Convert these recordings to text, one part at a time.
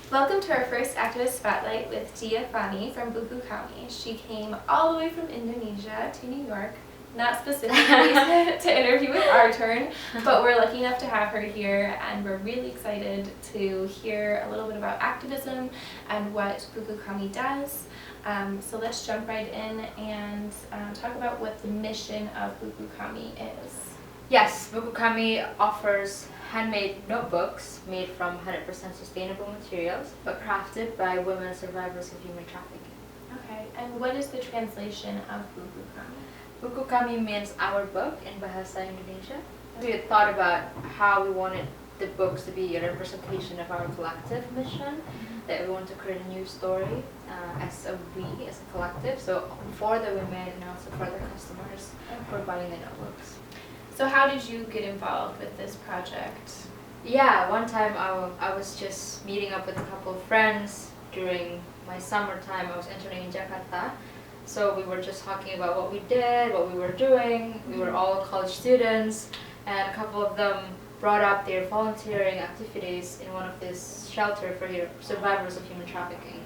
Welcome to our first activist spotlight with Dhia Fani from Buku Kami. She came all the way from Indonesia to New York, not specifically to interview with our turn, but we're lucky enough to have her here, and we're really excited to hear a little bit about activism and what Buku Kami does. So let's jump right in and talk about what the mission of Buku Kami is. Yes, Buku Kami offers handmade notebooks made from 100% sustainable materials, but crafted by women survivors of human trafficking. Okay, and what is the translation of Buku Kami? Buku Kami means our book in Bahasa Indonesia. We had thought about how we wanted the books to be a representation of our collective mission, that we want to create a new story as a collective, so for the women and also for the customers who are buying the notebooks. So how did you get involved with this project? Yeah, one time I was just meeting up with a couple of friends during my summertime. I was interning in Jakarta. So we were just talking about what we did, what we were doing. We were all college students, and a couple of them brought up their volunteering activities in one of this shelter for survivors of human trafficking.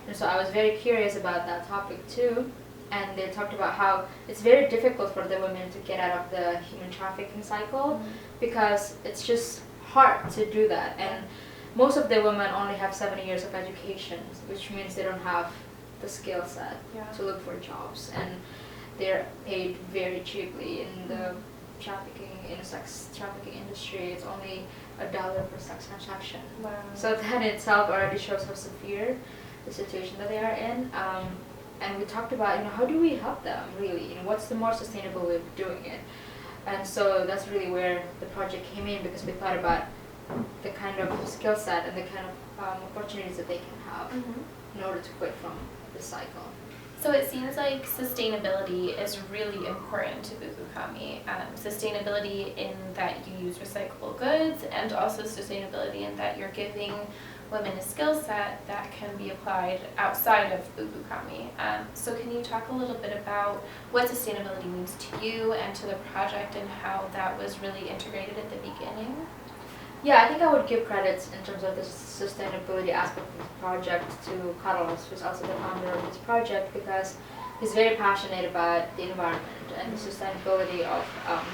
And so I was very curious about that topic too. And they talked about how it's very difficult for the women to get out of the human trafficking cycle because it's just hard to do that. And most of the women only have 7 years of education, which means they don't have the skill set to look for jobs. And they're paid very cheaply in the sex trafficking industry. It's only $1 per sex transaction. Wow. So that in itself already shows how severe the situation that they are in. And we talked about, how do we help them really? What's the more sustainable way of doing it? And so that's really where the project came in, because we thought about the kind of skill set and the kind of opportunities that they can have in order to quit from this cycle. So it seems like sustainability is really important to Buku Kami. Sustainability in that you use recyclable goods, and also sustainability in that you're giving women a skill set that can be applied outside of Buku Kami. So can you talk a little bit about what sustainability means to you and to the project, and how that was really integrated at the beginning? Yeah, I think I would give credits in terms of the sustainability aspect of this project to Carlos, who's also the founder of this project, because he's very passionate about the environment and the sustainability of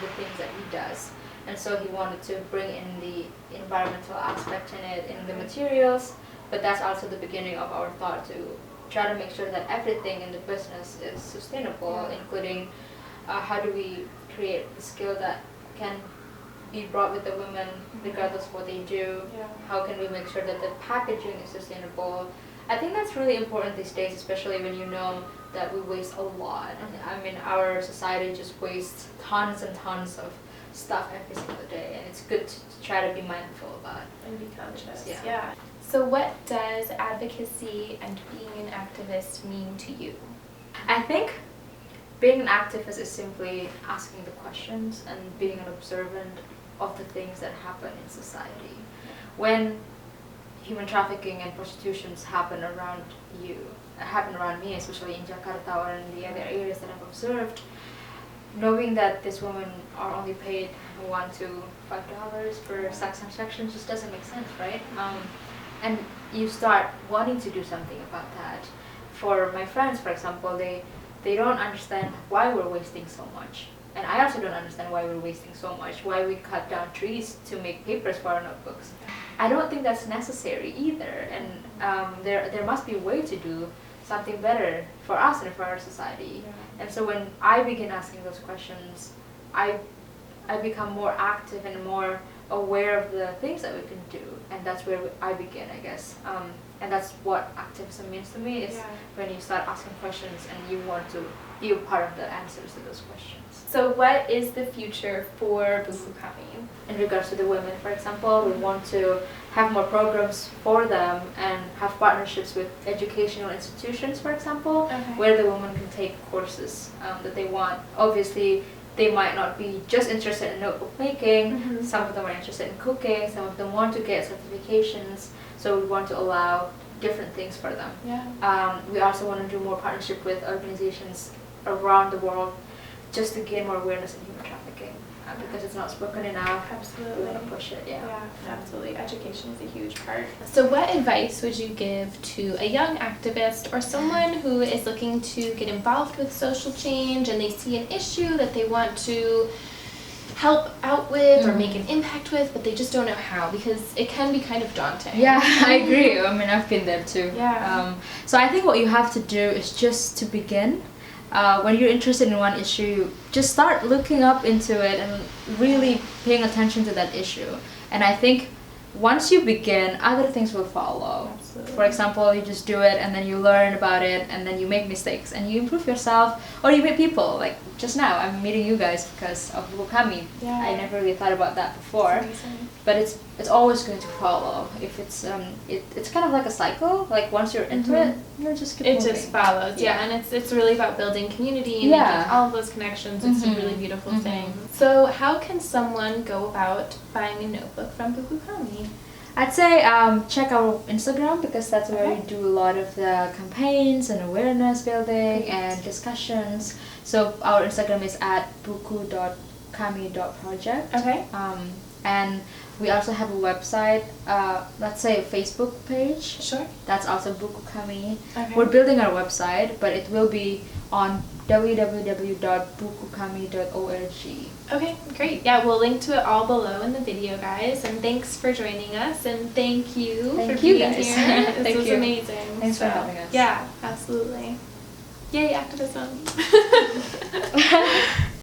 the things that he does. And so he wanted to bring in the environmental aspect in it, in the materials, but that's also the beginning of our thought to try to make sure that everything in the business is sustainable, including how do we create the skill that can be brought with the women regardless of what they do. How can we make sure that the packaging is sustainable? I think that's really important these days, especially when you know that we waste a lot. I mean, our society just wastes tons and tons of stuff every single day, and it's good to try to be mindful about and be conscious. Yeah. So what does advocacy and being an activist mean to you? I think being an activist is simply asking the questions and being an observant of the things that happen in society. When human trafficking and prostitutions happen around me, especially in Jakarta or in the other areas that I've observed, knowing that these women are only paid $1 to $5 per sex transaction just doesn't make sense, right? And you start wanting to do something about that. For my friends, for example, they don't understand why we're wasting so much. And I also don't understand why we're wasting so much, why we cut down trees to make papers for our notebooks. I don't think that's necessary either, and there must be a way to do something better for us and for our society. And so when I begin asking those questions, I become more active and more aware of the things that we can do, and that's where I begin, I guess. And that's what activism means to me, is when you start asking questions and you want to be a part of the answers to those questions. So what is the future for Buku Kami? In regards to the women, for example, we want to have more programs for them and have partnerships with educational institutions, for example, where the women can take courses that they want. Obviously, they might not be just interested in notebook making. Some of them are interested in cooking. Some of them want to get certifications. So we want to allow different things for them. We also want to do more partnership with organizations around the world just to gain more awareness in human trafficking. because it's not spoken enough. Absolutely. We want to push it, Yeah, absolutely. Education is a huge part. So what advice would you give to a young activist or someone who is looking to get involved with social change and they see an issue that they want to help out with or make an impact with, but they just don't know how, because it can be kind of daunting? Yeah, I agree. I mean, I've been there too. Yeah. So I think what you have to do is just to begin. When you're interested in one issue, just start looking up into it and really paying attention to that issue. And I think once you begin, other things will follow. Absolutely. For example, you just do it and then you learn about it and then you make mistakes and you improve yourself, or you meet people. Like just now, I'm meeting you guys because of Buku Kami. Yeah. I never really thought about that before. It's amazing. But it's always going to follow. If it's it's kind of like a cycle. Like once you're into it, you just keep It moving. just follows, yeah, and it's really about building community and Yeah. making all of those connections. It's a really beautiful thing. So how can someone go about buying a notebook from Buku Kami? I'd say check our Instagram because that's where we do a lot of the campaigns and awareness building and discussions. So our Instagram is at buku.kami.project. Okay. And we also have a website, let's say a Facebook page. Sure. That's also Buku Kami. Okay. We're building our website, but it will be on www.bukukami.org. Okay, great. Yeah, we'll link to it all below in the video, guys. And thanks for joining us, and thank you for Thank you, being guys. here. This Thank was you. amazing. Thanks for having us. Yeah, absolutely. Yay, activism.